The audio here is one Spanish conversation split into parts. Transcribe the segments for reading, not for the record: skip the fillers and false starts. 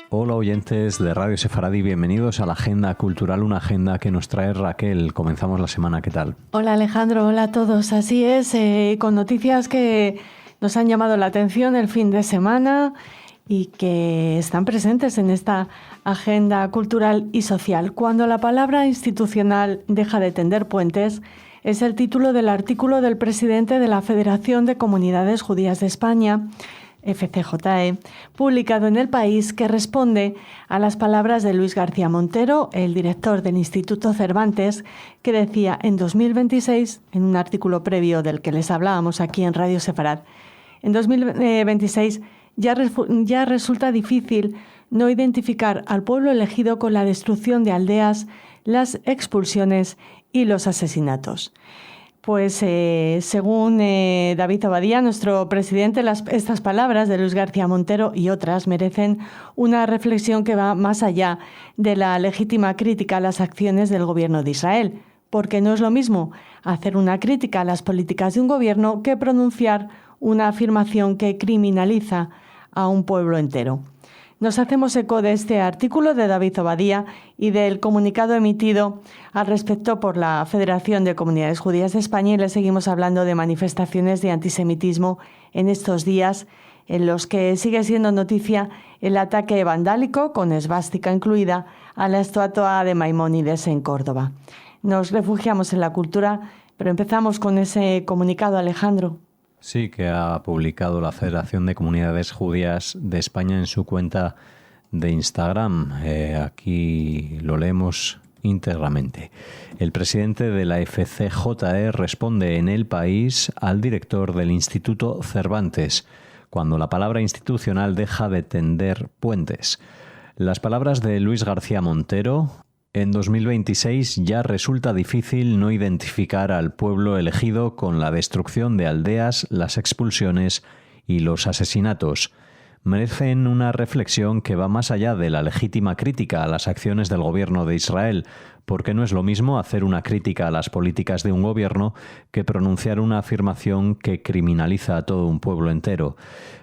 Hola oyentes de Radio Sefaradi, bienvenidos a la Agenda Cultural, una agenda que nos trae Raquel. Comenzamos la semana, ¿qué tal? Hola Alejandro, hola a todos. Así es, con noticias que nos han llamado la atención el fin de semana y que están presentes en esta agenda cultural y social. Cuando la palabra institucional deja de tender puentes, es el título del artículo del presidente de la Federación de Comunidades Judías de España, FCJE, publicado en El País, que responde a las palabras de Luis García Montero, el director del Instituto Cervantes, que decía en 2026, en un artículo previo del que les hablábamos aquí en Radio Sefarad, en 2026 ya resulta difícil no identificar al pueblo elegido con la destrucción de aldeas, las expulsiones y los asesinatos. Pues según David Obadía, nuestro presidente, estas palabras de Luis García Montero y otras merecen una reflexión que va más allá de la legítima crítica a las acciones del gobierno de Israel, porque no es lo mismo hacer una crítica a las políticas de un gobierno que pronunciar una afirmación que criminaliza a un pueblo entero. Nos hacemos eco de este artículo de David Obadía y del comunicado emitido al respecto por la Federación de Comunidades Judías de España y le seguimos hablando de manifestaciones de antisemitismo en estos días en los que sigue siendo noticia el ataque vandálico, con esvástica incluida, a la estatua de Maimónides en Córdoba. Nos refugiamos en la cultura, pero empezamos con ese comunicado, Alejandro. Sí, que ha publicado la Federación de Comunidades Judías de España en su cuenta de Instagram. Aquí lo leemos íntegramente. El presidente de la FCJE responde en El País al director del Instituto Cervantes, cuando la palabra institucional deja de tender puentes. Las palabras de Luis García Montero: en 2026 ya resulta difícil no identificar al pueblo elegido con la destrucción de aldeas, las expulsiones y los asesinatos. Merecen una reflexión que va más allá de la legítima crítica a las acciones del gobierno de Israel, porque no es lo mismo hacer una crítica a las políticas de un gobierno que pronunciar una afirmación que criminaliza a todo un pueblo entero.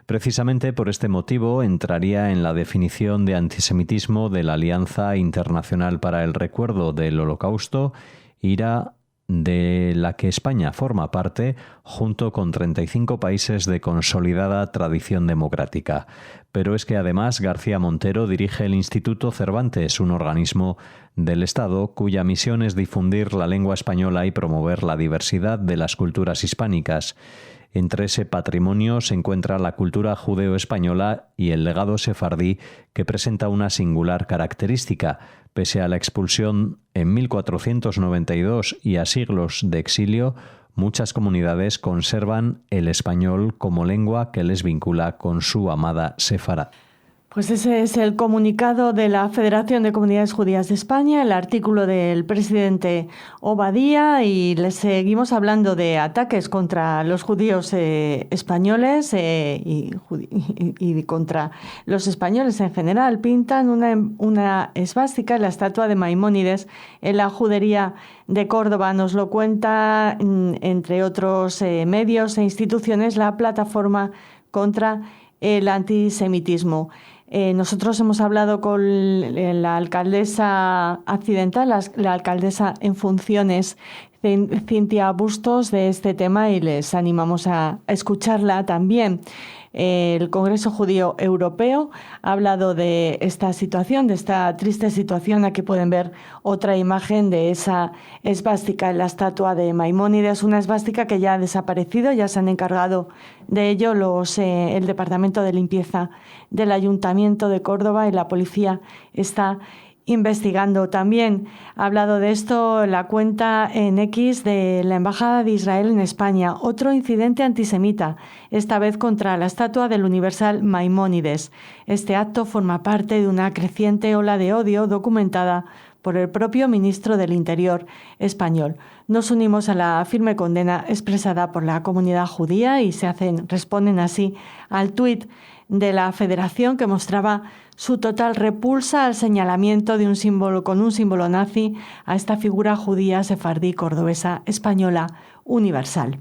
Precisamente por este motivo entraría en la definición de antisemitismo de la Alianza Internacional para el Recuerdo del Holocausto, IRA, de la que España forma parte, junto con 35 países de consolidada tradición democrática. Pero es que además García Montero dirige el Instituto Cervantes, un organismo del Estado cuya misión es difundir la lengua española y promover la diversidad de las culturas hispánicas. Entre ese patrimonio se encuentra la cultura judeo-española y el legado sefardí, que presenta una singular característica. Pese a la expulsión en 1492 y a siglos de exilio, muchas comunidades conservan el español como lengua que les vincula con su amada Sefarad. Pues ese es el comunicado de la Federación de Comunidades Judías de España, el artículo del presidente Obadía, y les seguimos hablando de ataques contra los judíos españoles y contra los españoles en general. Pintan una esvástica en la estatua de Maimónides en la judería de Córdoba. Nos lo cuenta, entre otros medios e instituciones, la Plataforma contra el Antisemitismo. Nosotros hemos hablado con la alcaldesa accidental, la alcaldesa en funciones, Cintia Bustos, de este tema, y les animamos a escucharla también. El Congreso Judío Europeo ha hablado de esta situación, de esta triste situación. Aquí pueden ver otra imagen de esa esvástica en la estatua de Maimónides, una esvástica que ya ha desaparecido. Ya se han encargado de ello el Departamento de Limpieza del Ayuntamiento de Córdoba, y la policía está investigando. También ha hablado de esto la cuenta en X de la Embajada de Israel en España. Otro incidente antisemita, esta vez contra la estatua del universal Maimónides. Este acto forma parte de una creciente ola de odio documentada por el propio ministro del Interior español. Nos unimos a la firme condena expresada por la comunidad judía y responden así al tuit de la Federación, que mostraba su total repulsa al señalamiento de un símbolo con un símbolo nazi a esta figura judía sefardí cordobesa española universal.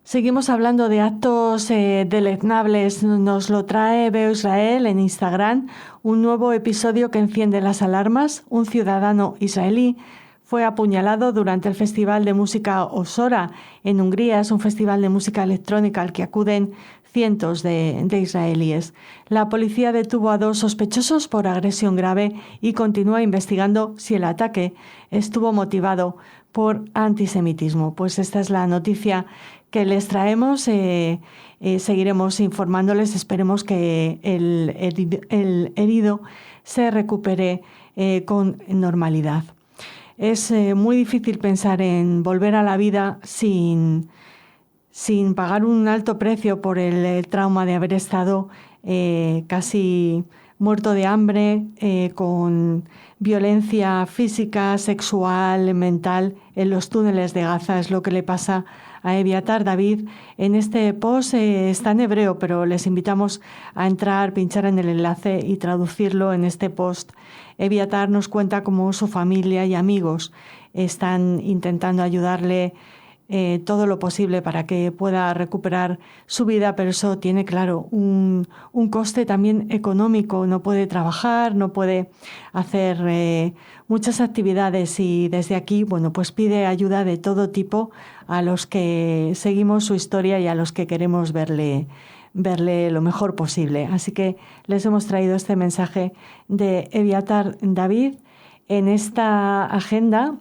Seguimos hablando de actos deleznables. Nos lo trae Veo Israel en Instagram, un nuevo episodio que enciende las alarmas. Un ciudadano israelí fue apuñalado durante el Festival de Música Osora en Hungría. Es un festival de música electrónica al que acuden cientos de israelíes. La policía detuvo a 2 sospechosos por agresión grave y continúa investigando si el ataque estuvo motivado por antisemitismo. Pues esta es la noticia que les traemos. Seguiremos informándoles. Esperemos que el herido se recupere con normalidad. Es muy difícil pensar en volver a la vida sin pagar un alto precio por el trauma de haber estado casi muerto de hambre, con violencia física, sexual, mental en los túneles de Gaza. Es lo que le pasa a Eviatar David. En este post está en hebreo, pero les invitamos a entrar, pinchar en el enlace y traducirlo en este post. Eviatar nos cuenta cómo su familia y amigos están intentando ayudarle todo lo posible para que pueda recuperar su vida, pero eso tiene, claro, un coste también económico. No puede trabajar, no puede hacer muchas actividades, y desde aquí, bueno, pues pide ayuda de todo tipo a los que seguimos su historia y a los que queremos verle lo mejor posible. Así que les hemos traído este mensaje de Eviatar David en esta agenda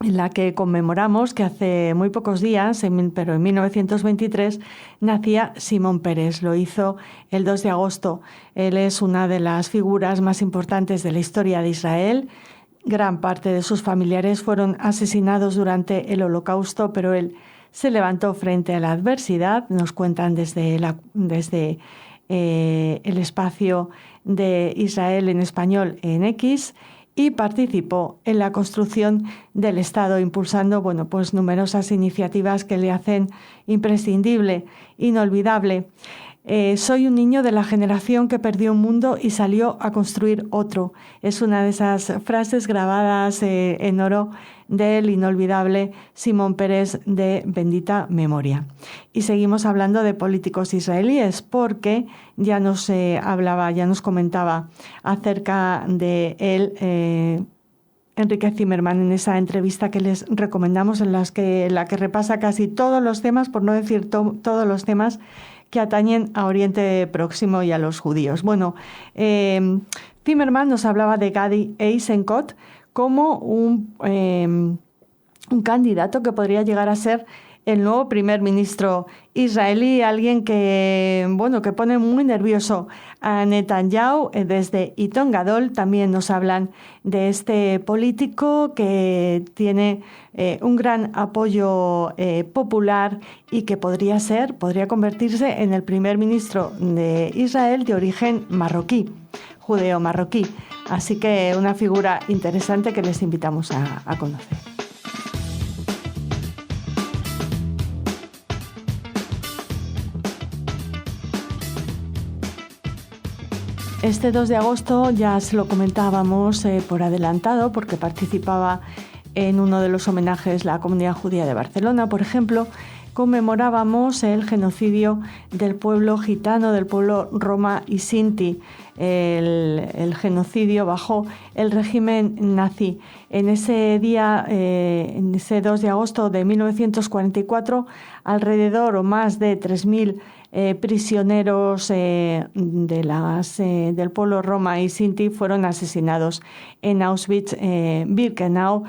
en la que conmemoramos que hace muy pocos días, pero en 1923, nacía Simón Peres. Lo hizo el 2 de agosto. Él es una de las figuras más importantes de la historia de Israel. Gran parte de sus familiares fueron asesinados durante el Holocausto, pero él se levantó frente a la adversidad. Nos cuentan desde el espacio de Israel en español en X, y participó en la construcción del Estado, impulsando, bueno, pues numerosas iniciativas que le hacen imprescindible, inolvidable. Soy un niño de la generación que perdió un mundo y salió a construir otro. Es una de esas frases grabadas en oro del inolvidable Simón Peres, de bendita memoria. Y seguimos hablando de políticos israelíes, porque ya nos comentaba acerca de él Enrique Zimmerman en esa entrevista que les recomendamos, en la que repasa casi todos los temas, por no decir todos los temas que atañen a Oriente Próximo y a los judíos. Bueno, Zimmerman nos hablaba de Gadi Eisenkot como un candidato que podría llegar a ser el nuevo primer ministro israelí, alguien que pone muy nervioso a Netanyahu. Desde Itón Gadol también nos hablan de este político que tiene un gran apoyo popular y que podría convertirse en el primer ministro de Israel de origen marroquí, judeo-marroquí. Así que una figura interesante que les invitamos a conocer. Este 2 de agosto ya se lo comentábamos por adelantado, porque participaba en uno de los homenajes la Comunidad Judía de Barcelona, por ejemplo. Conmemorábamos el genocidio del pueblo gitano, del pueblo roma y sinti, el genocidio bajo el régimen nazi. En ese día, en ese 2 de agosto de 1944, alrededor o más de 3.000 prisioneros del pueblo roma y sinti fueron asesinados en Auschwitz-Birkenau,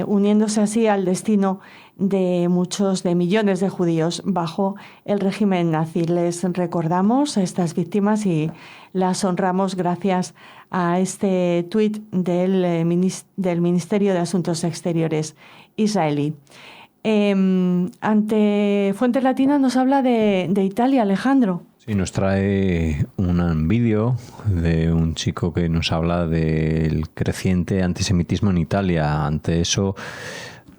uniéndose así al destino de millones de judíos bajo el régimen nazi. Les recordamos a estas víctimas y las honramos gracias a este tuit del Ministerio de Asuntos Exteriores israelí. Ante Fuente Latina nos habla de Italia, Alejandro. Sí, nos trae un vídeo de un chico que nos habla del creciente antisemitismo en Italia. Ante eso,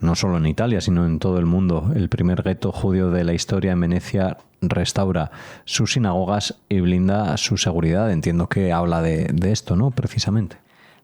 no solo en Italia, sino en todo el mundo. El primer gueto judío de la historia en Venecia restaura sus sinagogas y blinda su seguridad. Entiendo que habla de esto, ¿no? Precisamente.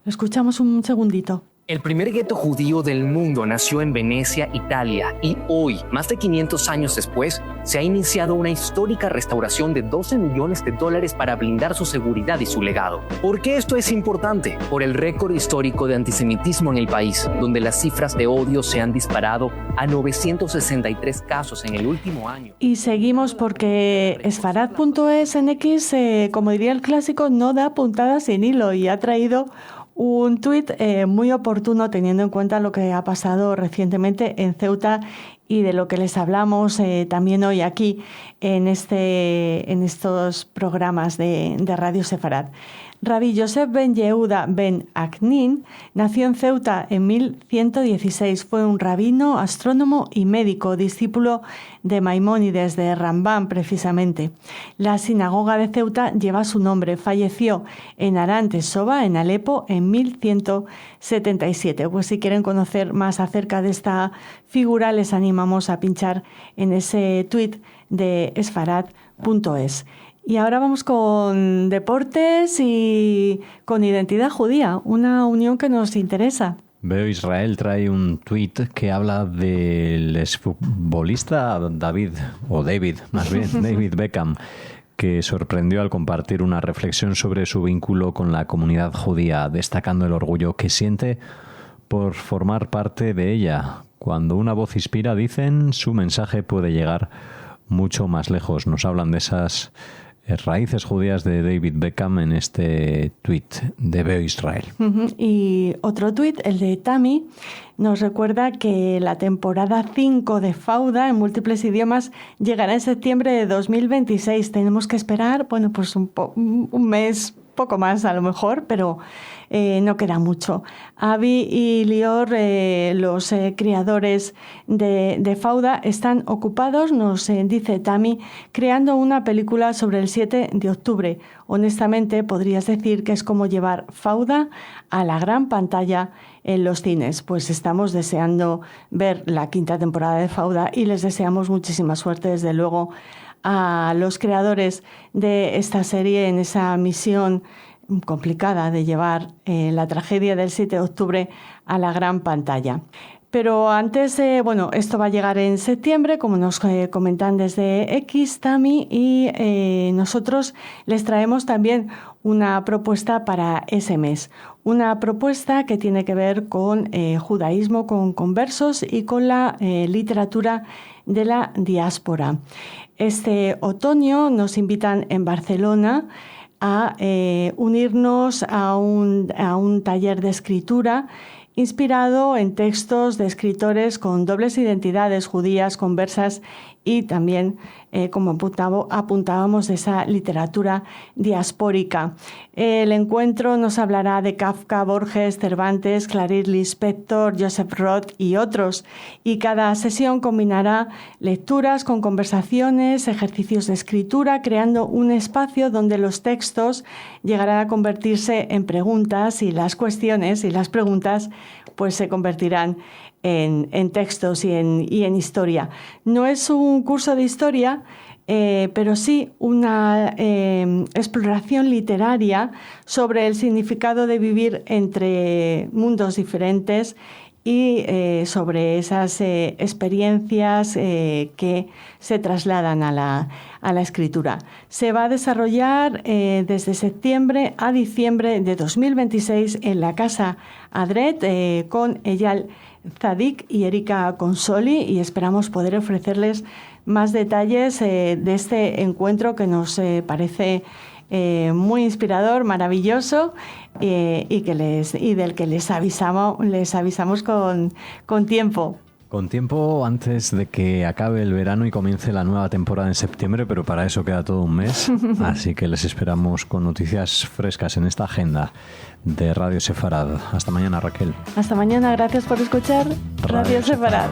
Lo escuchamos un segundito. El primer gueto judío del mundo nació en Venecia, Italia, y hoy, más de 500 años después, se ha iniciado una histórica restauración de $12 millones para blindar su seguridad y su legado. ¿Por qué esto es importante? Por el récord histórico de antisemitismo en el país, donde las cifras de odio se han disparado a 963 casos en el último año. Y seguimos porque Esfarad.es en X, como diría el clásico, no da puntadas sin hilo y ha traído un tuit muy oportuno teniendo en cuenta lo que ha pasado recientemente en Ceuta y de lo que les hablamos también hoy aquí en estos programas de Radio Sefarad. Rabbi Yosef ben Yehuda ben Aknin nació en Ceuta en 1116. Fue un rabino, astrónomo y médico, discípulo de Maimónides, de Rambam precisamente. La sinagoga de Ceuta lleva su nombre. Falleció en Arantes Soba, en Alepo, en 1177. Pues si quieren conocer más acerca de esta figura, les animamos a pinchar en ese tuit de esfarad.es. Y ahora vamos con deportes y con identidad judía, una unión que nos interesa. Veo Israel trae un tuit que habla del exfutbolista David Beckham, que sorprendió al compartir una reflexión sobre su vínculo con la comunidad judía, destacando el orgullo que siente por formar parte de ella. Cuando una voz inspira, dicen, su mensaje puede llegar mucho más lejos. Nos hablan de esas raíces judías de David Beckham en este tuit de Veo Israel. Y otro tuit, el de Tami, nos recuerda que la temporada 5 de Fauda en múltiples idiomas llegará en septiembre de 2026. Tenemos que esperar, pues un mes, poco más a lo mejor, pero no queda mucho. Avi y Lior, los creadores de Fauda, están ocupados, nos dice Tami, creando una película sobre el 7 de octubre. Honestamente, podrías decir que es como llevar Fauda a la gran pantalla en los cines. Pues estamos deseando ver la 5ª temporada de Fauda y les deseamos muchísima suerte, desde luego, a los creadores de esta serie en esa misión complicada de llevar la tragedia del 7 de octubre a la gran pantalla. Pero antes, esto va a llegar en septiembre, como nos comentan desde X, Tami, y nosotros les traemos también una propuesta para ese mes. Una propuesta que tiene que ver con judaísmo, con conversos y con la literatura de la diáspora. Este otoño nos invitan en Barcelona a unirnos a un taller de escritura inspirado en textos de escritores con dobles identidades judías, conversas y también, como apuntábamos, de esa literatura diaspórica. El encuentro nos hablará de Kafka, Borges, Cervantes, Clarice Lispector, Joseph Roth y otros. Y cada sesión combinará lecturas con conversaciones, ejercicios de escritura, creando un espacio donde los textos llegarán a convertirse en preguntas y las cuestiones y las preguntas pues se convertirán en textos y en historia. No es un curso de historia, pero sí una exploración literaria sobre el significado de vivir entre mundos diferentes y sobre esas experiencias que se trasladan a la escritura. Se va a desarrollar desde septiembre a diciembre de 2026 en la Casa Adret con Eyal Zadik y Erika Consoli, y esperamos poder ofrecerles más detalles de este encuentro que nos parece muy inspirador, maravilloso, y del que les avisamos con tiempo. Con tiempo antes de que acabe el verano y comience la nueva temporada en septiembre, pero para eso queda todo un mes, así que les esperamos con noticias frescas en esta agenda de Radio Sefarad. Hasta mañana, Raquel. Hasta mañana, gracias por escuchar Radio Sefarad.